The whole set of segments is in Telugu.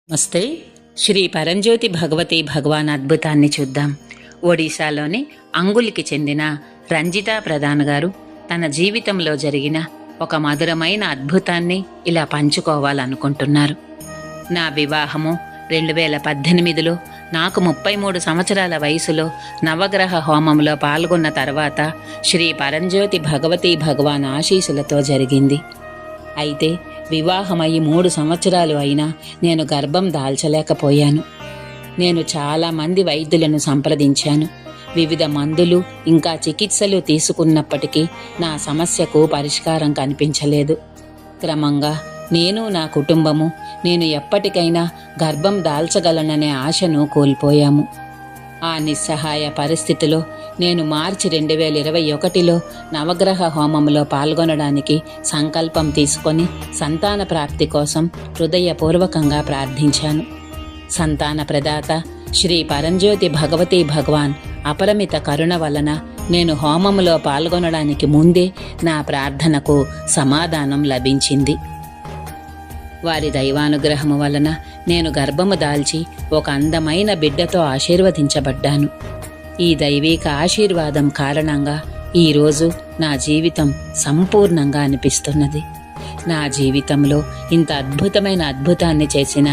నమస్తే. శ్రీ పరంజ్యోతి భగవతి భగవాన్ అద్భుతాన్ని చూద్దాం. ఒడిశాలోని అంగులికి చెందిన రంజితా ప్రధాన్ గారు తన జీవితంలో జరిగిన ఒక మధురమైన అద్భుతాన్ని ఇలా పంచుకోవాలనుకుంటున్నారు. నా వివాహము 2018లో నాకు 33 సంవత్సరాల వయసులో నవగ్రహ హోమంలో పాల్గొన్న తర్వాత శ్రీ పరంజ్యోతి భగవతి భగవాన్ ఆశీస్సులతో జరిగింది. అయితే వివాహమయ్యి 3 సంవత్సరాలు అయినా నేను గర్భం దాల్చలేకపోయాను. నేను చాలామంది వైద్యులను సంప్రదించాను. వివిధ మందులు ఇంకా చికిత్సలు తీసుకున్నప్పటికీ నా సమస్యకు పరిష్కారం కనిపించలేదు. క్రమంగా నేను నా కుటుంబము నేను ఎప్పటికైనా గర్భం దాల్చగలననే ఆశను కోల్పోయాము. ఆ నిస్సహాయ పరిస్థితిలో నేను మార్చి 2021లో నవగ్రహ హోమంలో పాల్గొనడానికి సంకల్పం తీసుకొని సంతాన ప్రాప్తి కోసం హృదయపూర్వకంగా ప్రార్థించాను. సంతాన ప్రదాత శ్రీ పరంజ్యోతి భగవతి భగవాన్ అపరిమిత కరుణ వలన నేను హోమంలో పాల్గొనడానికి ముందే నా ప్రార్థనకు సమాధానం లభించింది. వారి దైవానుగ్రహము వలన నేను గర్భము దాల్చి ఒక అందమైన బిడ్డతో ఆశీర్వదించబడ్డాను. ఈ దైవిక ఆశీర్వాదం కారణంగా ఈరోజు నా జీవితం సంపూర్ణంగా అనిపిస్తున్నది. నా జీవితంలో ఇంత అద్భుతమైన అద్భుతాన్ని చేసిన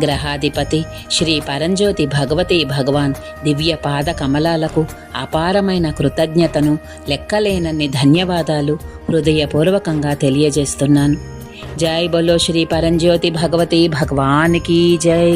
గ్రహాధిపతి శ్రీ పరంజ్యోతి భగవతి భగవాన్ దివ్య పాద కమలాలకు అపారమైన కృతజ్ఞతను లెక్కలేనన్ని ధన్యవాదాలు హృదయపూర్వకంగా తెలియజేస్తున్నాను. జై బోలో శ్రీ పరంజ్యోతి భగవతి భగవాన్ కీ జై.